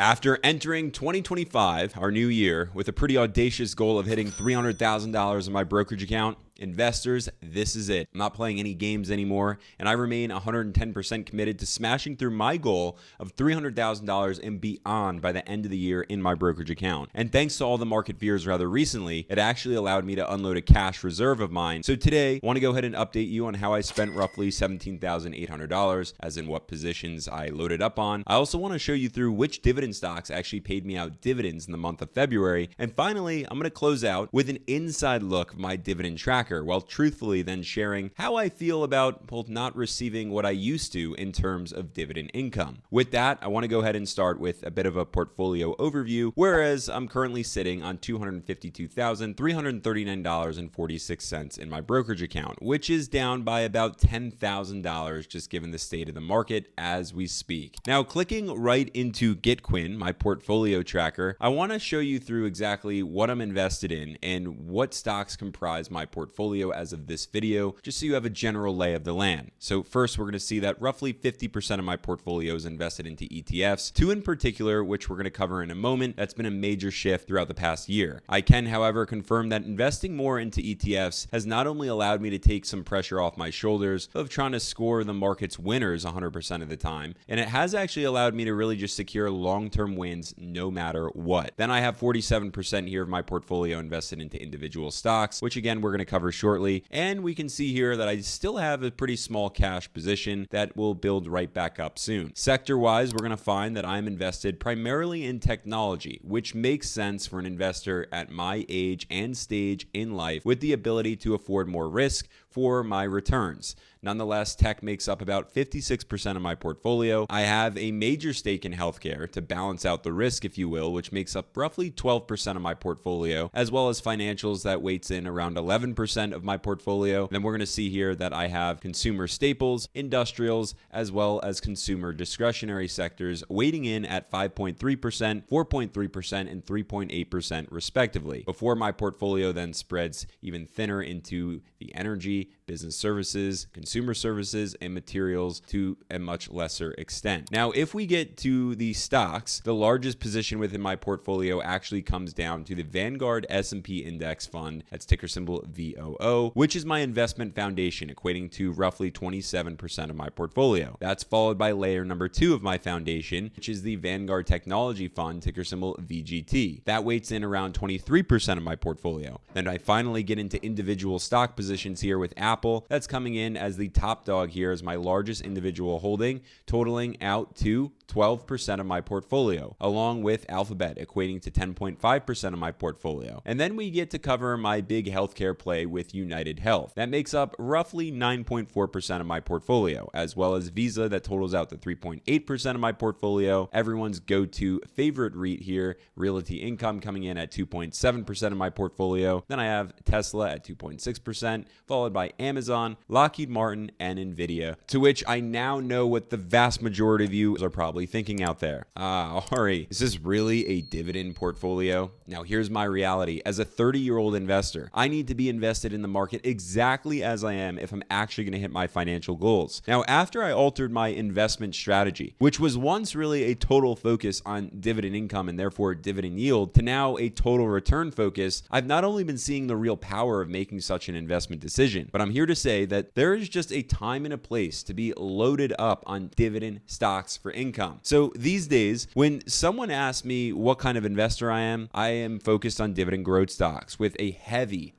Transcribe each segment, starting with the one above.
After entering 2025, our new year, with a pretty audacious goal of hitting $300,000 in my brokerage account, investors, this is it. I'm not playing any games anymore, and I remain 110% committed to smashing through my goal of $300,000 and beyond by the end of the year in my brokerage account. And thanks to all the market fears rather recently, it actually allowed me to unload a cash reserve of mine. So today, I want to go ahead and update you on how I spent roughly $17,800, as in what positions I loaded up on. I also want to show you through which dividend stocks actually paid me out dividends in the month of February. And finally, I'm going to close out with an inside look of my dividend tracker, while truthfully then sharing how I feel about both not receiving what I used to in terms of dividend income. With that, I want to go ahead and start with a bit of a portfolio overview, whereas I'm currently sitting on $252,339.46 in my brokerage account, which is down by about $10,000 just given the state of the market as we speak. Now, clicking right into Gitcoin, my portfolio tracker, I want to show you through exactly what I'm invested in and what stocks comprise my portfolio as of this video, just so you have a general lay of the land. So first, we're going to see that roughly 50% of my portfolio is invested into ETFs, two in particular, which we're going to cover in a moment. That's been a major shift throughout the past year. I can, however, confirm that investing more into ETFs has not only allowed me to take some pressure off my shoulders of trying to score the market's winners 100% of the time, and it has actually allowed me to really just secure long-term wins no matter what. Then I have 47% here of my portfolio invested into individual stocks, which again, we're going to cover shortly. And we can see here that I still have a pretty small cash position that will build right back up soon. Sector-wise, we're going to find that I'm invested primarily in technology, which makes sense for an investor at my age and stage in life with the ability to afford more risk for my returns. Nonetheless, tech makes up about 56% of my portfolio. I have a major stake in healthcare to balance out the risk, if you will, which makes up roughly 12% of my portfolio, as well as financials that weights in around 11% of my portfolio. Then we're going to see here that I have consumer staples, industrials, as well as consumer discretionary sectors weighting in at 5.3%, 4.3%, and 3.8% respectively, before my portfolio then spreads even thinner into the energy, business services, consumer services, and materials to a much lesser extent. Now, if we get to the stocks, the largest position within my portfolio actually comes down to the Vanguard S&P Index Fund, that's ticker symbol VOO, which is my investment foundation, equating to roughly 27% of my portfolio. That's followed by layer number 2 of my foundation, which is the Vanguard Technology Fund, ticker symbol VGT. That weights in around 23% of my portfolio. Then I finally get into individual stock positions here with Apple. That's coming in as the top dog here as my largest individual holding, totaling out to 12% of my portfolio, along with Alphabet equating to 10.5% of my portfolio. And then we get to cover my big healthcare play with United Health. That makes up roughly 9.4% of my portfolio, as well as Visa that totals out to 3.8% of my portfolio. Everyone's go-to favorite REIT here, Realty Income, coming in at 2.7% of my portfolio. Then I have Tesla at 2.6%, followed by Amazon, Lockheed Martin, and Nvidia, to which I now know what the vast majority of you are probably thinking out there. Ari, is this really a dividend portfolio? Now, here's my reality. As a 30-year-old investor, I need to be invested in the market exactly as I am if I'm actually going to hit my financial goals. Now, after I altered my investment strategy, which was once really a total focus on dividend income and therefore dividend yield, to now a total return focus, I've not only been seeing the real power of making such an investment decision, but I'm here to say that there is just a time and a place to be loaded up on dividend stocks for income. So these days, when someone asks me what kind of investor I am focused on dividend growth stocks with a heavy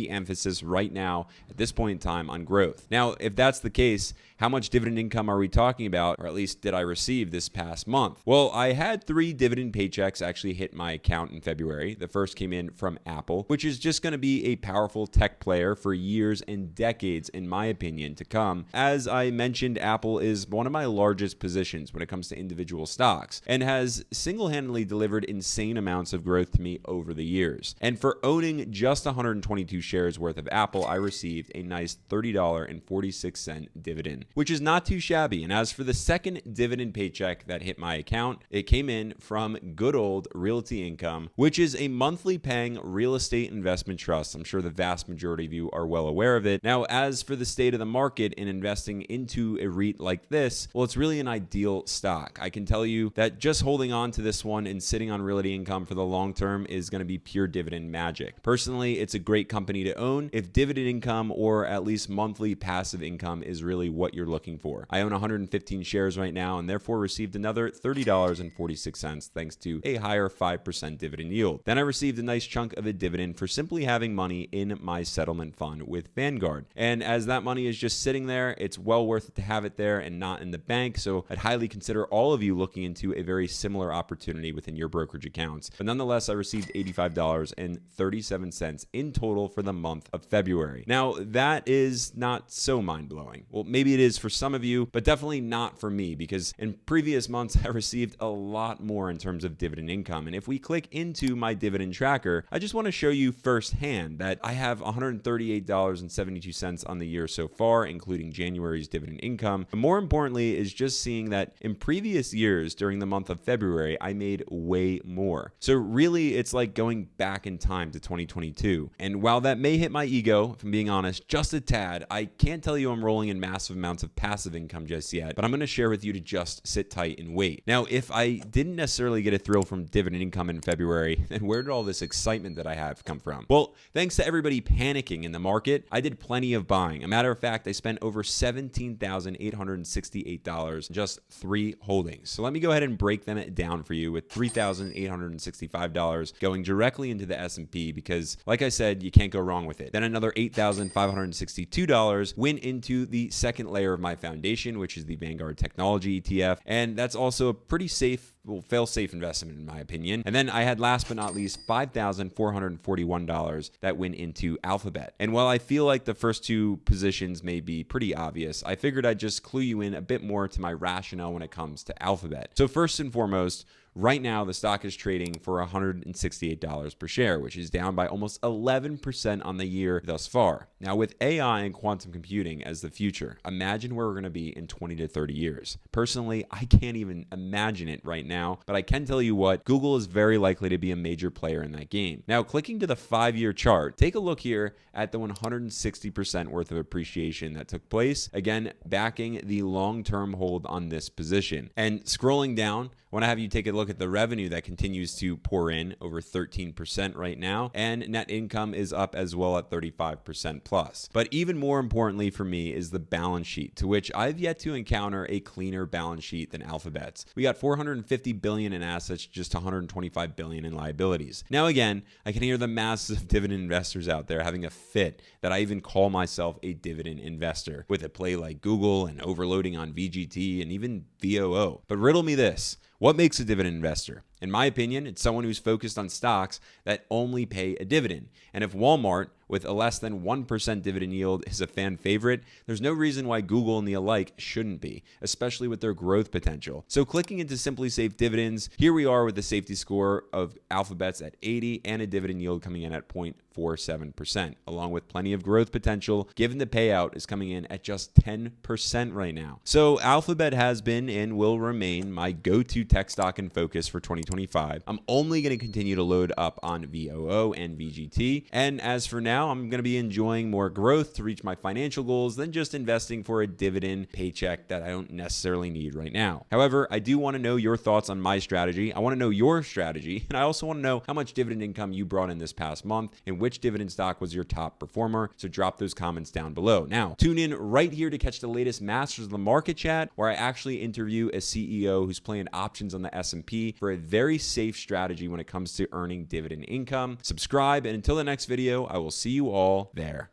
emphasis right now at this point in time on growth. Now, if that's the case, how much dividend income are we talking about, or at least did I receive this past month? Well, I had 3 dividend paychecks actually hit my account in February. The first came in from Apple, which is just going to be a powerful tech player for years and decades, in my opinion, to come. As I mentioned, Apple is one of my largest positions when it comes to individual stocks and has single-handedly delivered insane amounts of growth to me over the years. And for owning just 122 shares worth of Apple, I received a nice $30.46 dividend. which is not too shabby. And as for the second dividend paycheck that hit my account, it came in from good old Realty Income, which is a monthly paying real estate investment trust. I'm sure the vast majority of you are well aware of it. Now, as for the state of the market in investing into a REIT like this, well, it's really an ideal stock. I can tell you that just holding on to this one and sitting on Realty Income for the long term is going to be pure dividend magic. Personally, it's a great company to own if dividend income or at least monthly passive income is really what you're looking for. I own 115 shares right now and therefore received another $30.46 thanks to a higher 5% dividend yield. Then I received a nice chunk of a dividend for simply having money in my settlement fund with Vanguard. And as that money is just sitting there, it's well worth it to have it there and not in the bank. So I'd highly consider all of you looking into a very similar opportunity within your brokerage accounts. But nonetheless, I received $85.37 in total for the month of February. Now, that is not so mind-blowing. Well, maybe it is for some of you, but definitely not for me, because in previous months, I received a lot more in terms of dividend income. And if we click into my dividend tracker, I just want to show you firsthand that I have $138.72 on the year so far, including January's dividend income. And more importantly is just seeing that in previous years during the month of February, I made way more. So really, it's like going back in time to 2022. And while that may hit my ego, if I'm being honest, just a tad, I can't tell you I'm rolling in massive amounts of passive income just yet, but I'm going to share with you to just sit tight and wait. Now, if I didn't necessarily get a thrill from dividend income in February, then where did all this excitement that I have come from? Well, thanks to everybody panicking in the market, I did plenty of buying. A matter of fact, I spent over $17,868 in just 3 holdings. So let me go ahead and break them down for you, with $3,865 going directly into the S&P because, like I said, you can't go wrong with it. Then another $8,562 went into the second layer of my foundation, which is the Vanguard Technology ETF. And that's also a pretty safe, well, fail-safe investment in my opinion. And then I had, last but not least, $5,441 that went into Alphabet. And while I feel like the first 2 positions may be pretty obvious, I figured I'd just clue you in a bit more to my rationale when it comes to Alphabet. So first and foremost, right now, the stock is trading for $168 per share, which is down by almost 11% on the year thus far. Now, with AI and quantum computing as the future, imagine where we're going to be in 20 to 30 years. Personally, I can't even imagine it right now, but I can tell you what, Google is very likely to be a major player in that game. Now, clicking to the 5-year chart, take a look here at the 160% worth of appreciation that took place, again, backing the long-term hold on this position. And scrolling down, I want to have you take a look at the revenue that continues to pour in, over 13% right now, and net income is up as well at 35% plus. But even more importantly for me is the balance sheet, to which I've yet to encounter a cleaner balance sheet than Alphabet's. We got $450 billion in assets, just $125 billion in liabilities. Now again, I can hear the massive dividend investors out there having a fit that I even call myself a dividend investor, with a play like Google and overloading on VGT and even VOO. But riddle me this. What makes a dividend investor? In my opinion, it's someone who's focused on stocks that only pay a dividend. And if Walmart, with a less than 1% dividend yield, is a fan favorite, there's no reason why Google and the alike shouldn't be, especially with their growth potential. So clicking into Simply Safe Dividends, here we are with the safety score of Alphabet's at 80 and a dividend yield coming in at 0.47%, along with plenty of growth potential, given the payout is coming in at just 10% right now. So Alphabet has been and will remain my go-to tech stock and focus for 2025. I'm only going to continue to load up on VOO and VGT. And as for now, I'm going to be enjoying more growth to reach my financial goals than just investing for a dividend paycheck that I don't necessarily need right now. However, I do want to know your thoughts on my strategy. I want to know your strategy. And I also want to know how much dividend income you brought in this past month and which dividend stock was your top performer. So drop those comments down below. Now, tune in right here to catch the latest Masters of the Market chat, where I actually interview a CEO who's playing options on the S&P for a very safe strategy when it comes to earning dividend income. Subscribe, and until the next video, I will see you all there.